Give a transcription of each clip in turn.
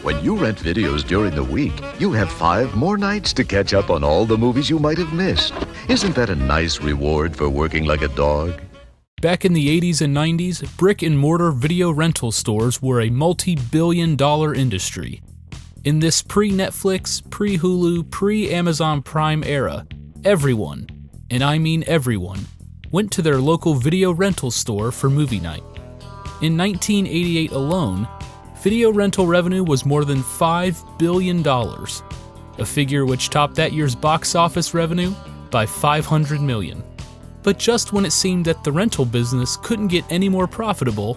When you rent videos during the week, you have 5 more nights to catch up on all the movies you might have missed. Isn't that a nice reward for working like a dog? Back in the 80s and 90s, brick-and-mortar video rental stores were a multi-billion-dollar industry. In this pre-Netflix, pre-Hulu, pre-Amazon Prime era, everyone, and I mean everyone, went to their local video rental store for movie night. In 1988 alone, video rental revenue was more than $5 billion, a figure which topped that year's box office revenue by $500 million. But just when it seemed that the rental business couldn't get any more profitable,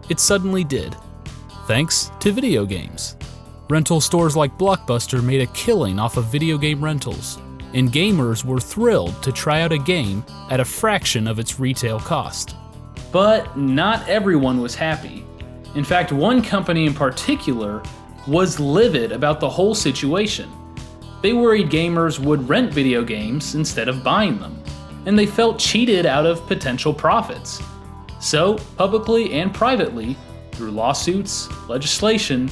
it suddenly did, thanks to video games. Rental stores like Blockbuster made a killing off of video game rentals, and gamers were thrilled to try out a game at a fraction of its retail cost. But not everyone was happy. In fact, one company in particular was livid about the whole situation. They worried gamers would rent video games instead of buying them, and they felt cheated out of potential profits. So, publicly and privately, through lawsuits, legislation,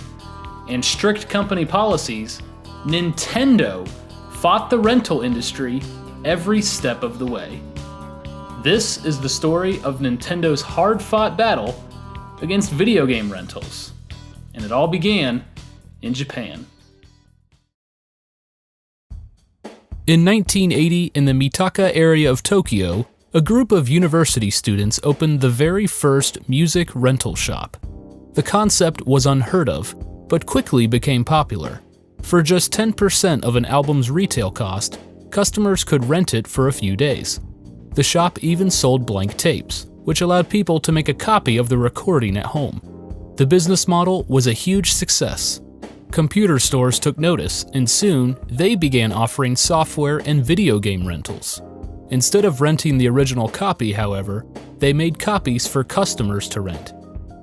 and strict company policies, Nintendo fought the rental industry every step of the way. This is the story of Nintendo's hard-fought battle against video game rentals, and it all began in Japan. In 1980, in the Mitaka area of Tokyo, a group of university students opened the very first music rental shop. The concept was unheard of, but quickly became popular. For just 10% of an album's retail cost, customers could rent it for a few days. The shop even sold blank tapes, which allowed people to make a copy of the recording at home. The business model was a huge success. Computer stores took notice, and soon they began offering software and video game rentals. Instead of renting the original copy, however, they made copies for customers to rent.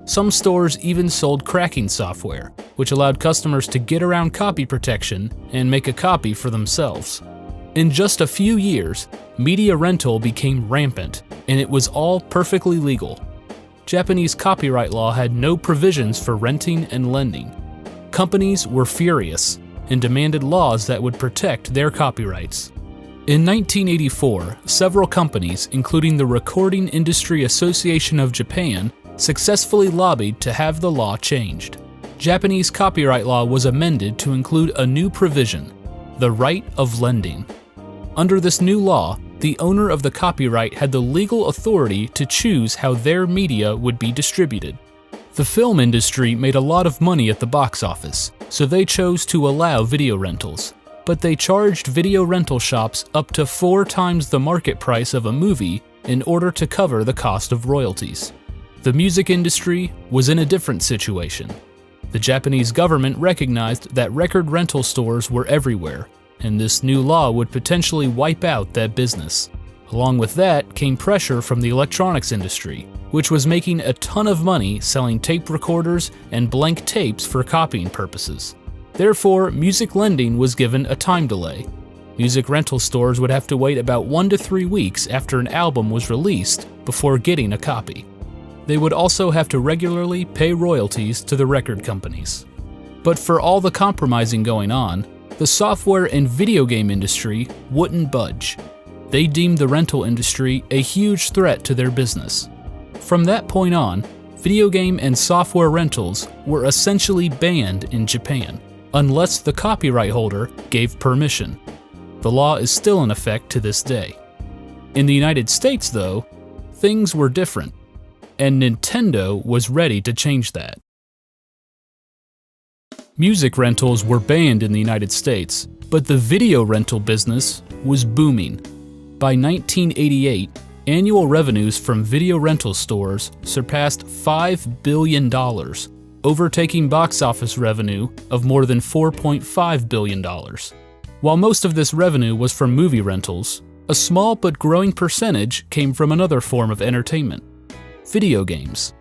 Some stores even sold cracking software, which allowed customers to get around copy protection and make a copy for themselves. In just a few years, media rental became rampant, and it was all perfectly legal. Japanese copyright law had no provisions for renting and lending. Companies were furious and demanded laws that would protect their copyrights. In 1984, several companies, including the Recording Industry Association of Japan, successfully lobbied to have the law changed. Japanese copyright law was amended to include a new provision, the right of lending. Under this new law, the owner of the copyright had the legal authority to choose how their media would be distributed. The film industry made a lot of money at the box office, so they chose to allow video rentals. But they charged video rental shops up to 4 times the market price of a movie in order to cover the cost of royalties. The music industry was in a different situation. The Japanese government recognized that record rental stores were everywhere, and this new law would potentially wipe out that business. Along with that came pressure from the electronics industry, which was making a ton of money selling tape recorders and blank tapes for copying purposes. Therefore, music lending was given a time delay. Music rental stores would have to wait about 1 to 3 weeks after an album was released before getting a copy. They would also have to regularly pay royalties to the record companies. But for all the compromising going on, the software and video game industry wouldn't budge. They deemed the rental industry a huge threat to their business. From that point on, video game and software rentals were essentially banned in Japan, unless the copyright holder gave permission. The law is still in effect to this day. In the United States, though, things were different, and Nintendo was ready to change that. Music rentals were banned in the United States, but the video rental business was booming. By 1988, annual revenues from video rental stores surpassed $5 billion, overtaking box office revenue of more than $4.5 billion. While most of this revenue was from movie rentals, a small but growing percentage came from another form of entertainment: video games.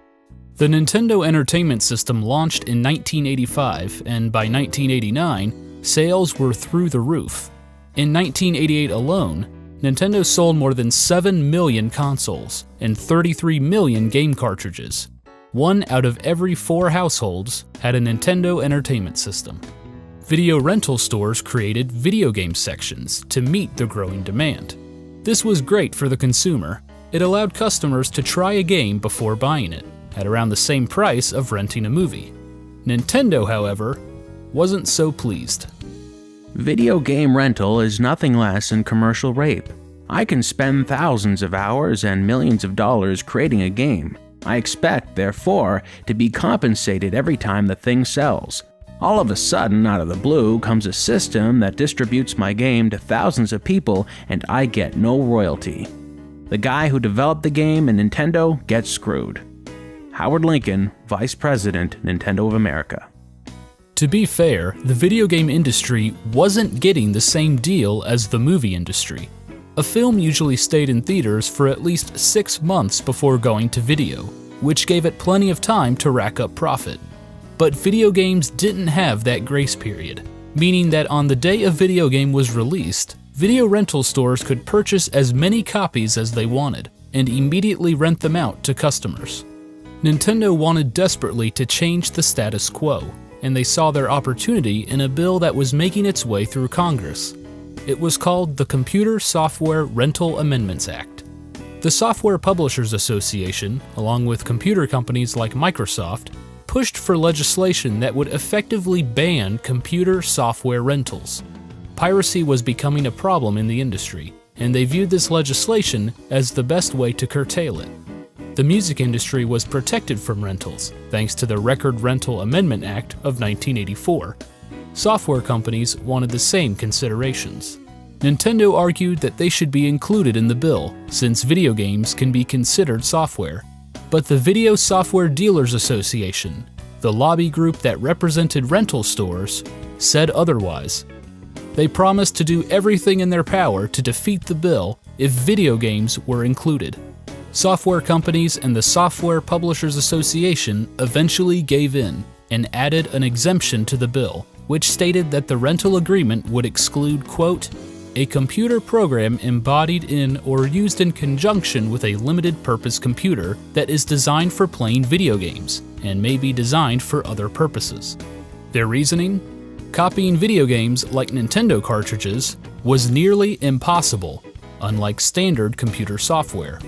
The Nintendo Entertainment System launched in 1985, and by 1989, sales were through the roof. In 1988 alone, Nintendo sold more than 7 million consoles and 33 million game cartridges. 1 out of every 4 households had a Nintendo Entertainment System. Video rental stores created video game sections to meet the growing demand. This was great for the consumer. It allowed customers to try a game before buying it, at around the same price of renting a movie. Nintendo, however, wasn't so pleased. Video game rental is nothing less than commercial rape. I can spend thousands of hours and millions of dollars creating a game. I expect, therefore, to be compensated every time the thing sells. All of a sudden, out of the blue, comes a system that distributes my game to thousands of people and I get no royalty. The guy who developed the game and Nintendo gets screwed. Howard Lincoln, Vice President, Nintendo of America. To be fair, the video game industry wasn't getting the same deal as the movie industry. A film usually stayed in theaters for at least 6 months before going to video, which gave it plenty of time to rack up profit. But video games didn't have that grace period, meaning that on the day a video game was released, video rental stores could purchase as many copies as they wanted and immediately rent them out to customers. Nintendo wanted desperately to change the status quo, and they saw their opportunity in a bill that was making its way through Congress. It was called the Computer Software Rental Amendments Act. The Software Publishers Association, along with computer companies like Microsoft, pushed for legislation that would effectively ban computer software rentals. Piracy was becoming a problem in the industry, and they viewed this legislation as the best way to curtail it. The music industry was protected from rentals, thanks to the Record Rental Amendment Act of 1984. Software companies wanted the same considerations. Nintendo argued that they should be included in the bill, since video games can be considered software. But the Video Software Dealers Association, the lobby group that represented rental stores, said otherwise. They promised to do everything in their power to defeat the bill if video games were included. Software companies and the Software Publishers Association eventually gave in and added an exemption to the bill, which stated that the rental agreement would exclude, quote, a computer program embodied in or used in conjunction with a limited-purpose computer that is designed for playing video games and may be designed for other purposes. Their reasoning? Copying video games like Nintendo cartridges was nearly impossible, unlike standard computer software.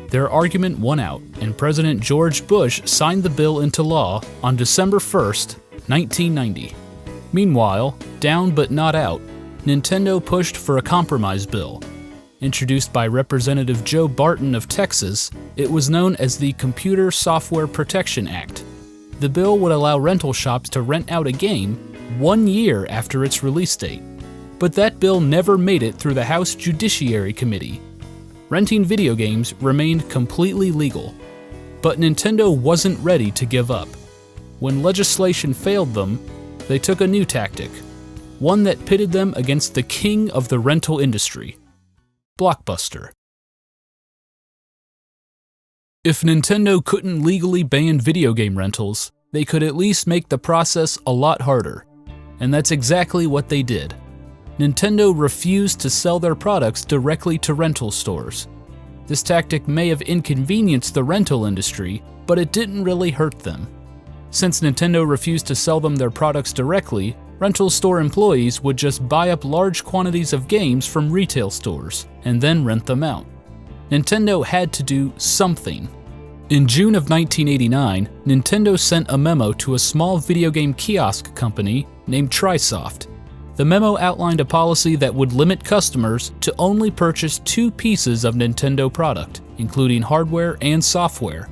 Their argument won out, and President George Bush signed the bill into law on December 1st, 1990. Meanwhile, down but not out, Nintendo pushed for a compromise bill. Introduced by Representative Joe Barton of Texas, it was known as the Computer Software Protection Act. The bill would allow rental shops to rent out a game 1 year after its release date. But that bill never made it through the House Judiciary Committee. Renting video games remained completely legal. But Nintendo wasn't ready to give up. When legislation failed them, they took a new tactic, one that pitted them against the king of the rental industry, Blockbuster. If Nintendo couldn't legally ban video game rentals, they could at least make the process a lot harder. And that's exactly what they did. Nintendo refused to sell their products directly to rental stores. This tactic may have inconvenienced the rental industry, but it didn't really hurt them. Since Nintendo refused to sell them their products directly, rental store employees would just buy up large quantities of games from retail stores and then rent them out. Nintendo had to do something. In June of 1989, Nintendo sent a memo to a small video game kiosk company named TriSoft. The memo outlined a policy that would limit customers to only purchase 2 pieces of Nintendo product, including hardware and software.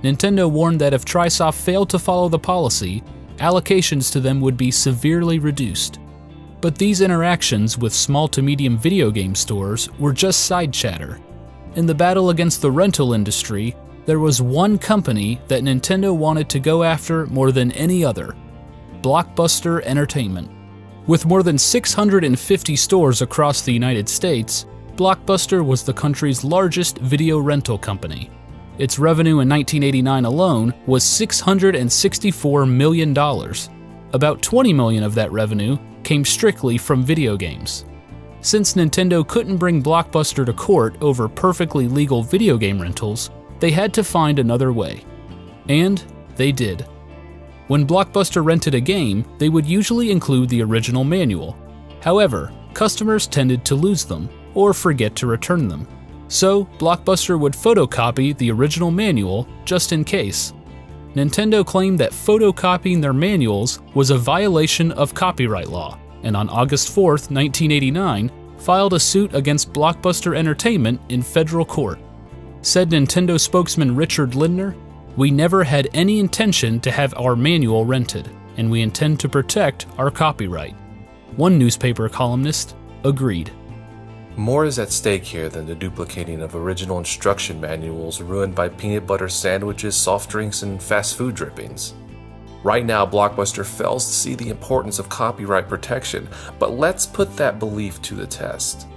Nintendo warned that if TriSoft failed to follow the policy, allocations to them would be severely reduced. But these interactions with small to medium video game stores were just side chatter. In the battle against the rental industry, there was one company that Nintendo wanted to go after more than any other: Blockbuster Entertainment. With more than 650 stores across the United States, Blockbuster was the country's largest video rental company. Its revenue in 1989 alone was $664 million. About $20 million of that revenue came strictly from video games. Since Nintendo couldn't bring Blockbuster to court over perfectly legal video game rentals, they had to find another way. And they did. When Blockbuster rented a game, they would usually include the original manual. However, customers tended to lose them or forget to return them. So, Blockbuster would photocopy the original manual just in case. Nintendo claimed that photocopying their manuals was a violation of copyright law, and on August 4, 1989, filed a suit against Blockbuster Entertainment in federal court. Said Nintendo spokesman Richard Lindner, "We never had any intention to have our manual rented, and we intend to protect our copyright." One newspaper columnist agreed. More is at stake here than the duplicating of original instruction manuals ruined by peanut butter sandwiches, soft drinks, and fast food drippings. Right now, Blockbuster fails to see the importance of copyright protection, but let's put that belief to the test.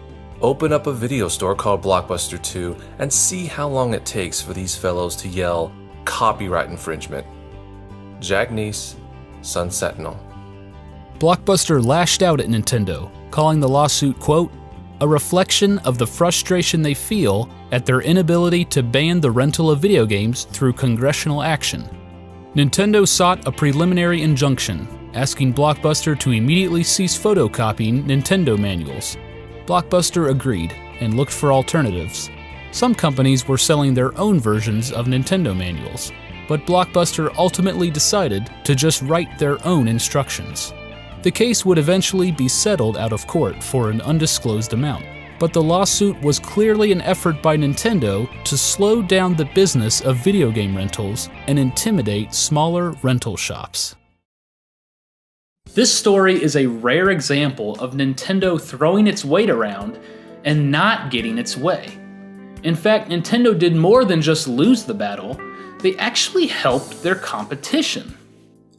Open up a video store called Blockbuster 2 and see how long it takes for these fellows to yell, "Copyright infringement." Jack Neese, Sun Sentinel. Blockbuster lashed out at Nintendo, calling the lawsuit, quote, "a reflection of the frustration they feel at their inability to ban the rental of video games through congressional action." Nintendo sought a preliminary injunction, asking Blockbuster to immediately cease photocopying Nintendo manuals. Blockbuster agreed and looked for alternatives. Some companies were selling their own versions of Nintendo manuals, but Blockbuster ultimately decided to just write their own instructions. The case would eventually be settled out of court for an undisclosed amount, but the lawsuit was clearly an effort by Nintendo to slow down the business of video game rentals and intimidate smaller rental shops. This story is a rare example of Nintendo throwing its weight around and not getting its way. In fact, Nintendo did more than just lose the battle, they actually helped their competition.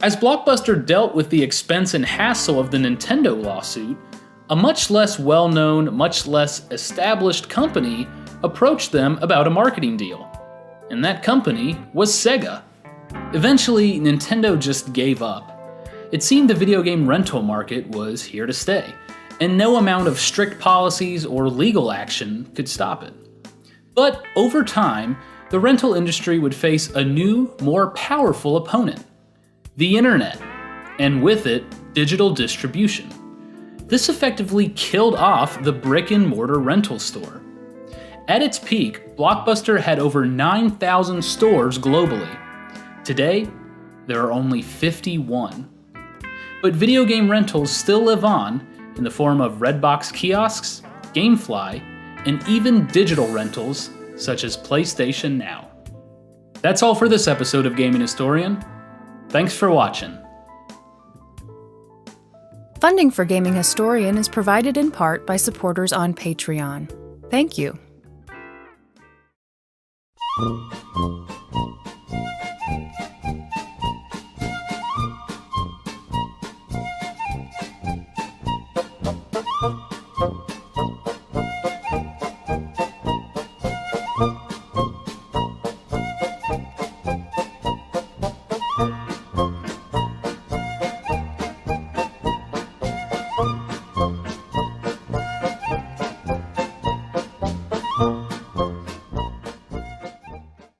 As Blockbuster dealt with the expense and hassle of the Nintendo lawsuit, a much less well-known, much less established company approached them about a marketing deal. And that company was Sega. Eventually, Nintendo just gave up. It seemed the video game rental market was here to stay, and no amount of strict policies or legal action could stop it. But over time, the rental industry would face a new, more powerful opponent: the internet, and with it, digital distribution. This effectively killed off the brick-and-mortar rental store. At its peak, Blockbuster had over 9,000 stores globally. Today, there are only 51. But video game rentals still live on in the form of Redbox kiosks, GameFly, and even digital rentals such as PlayStation Now. That's all for this episode of Gaming Historian. Thanks for watching. Funding for Gaming Historian is provided in part by supporters on Patreon. Thank you.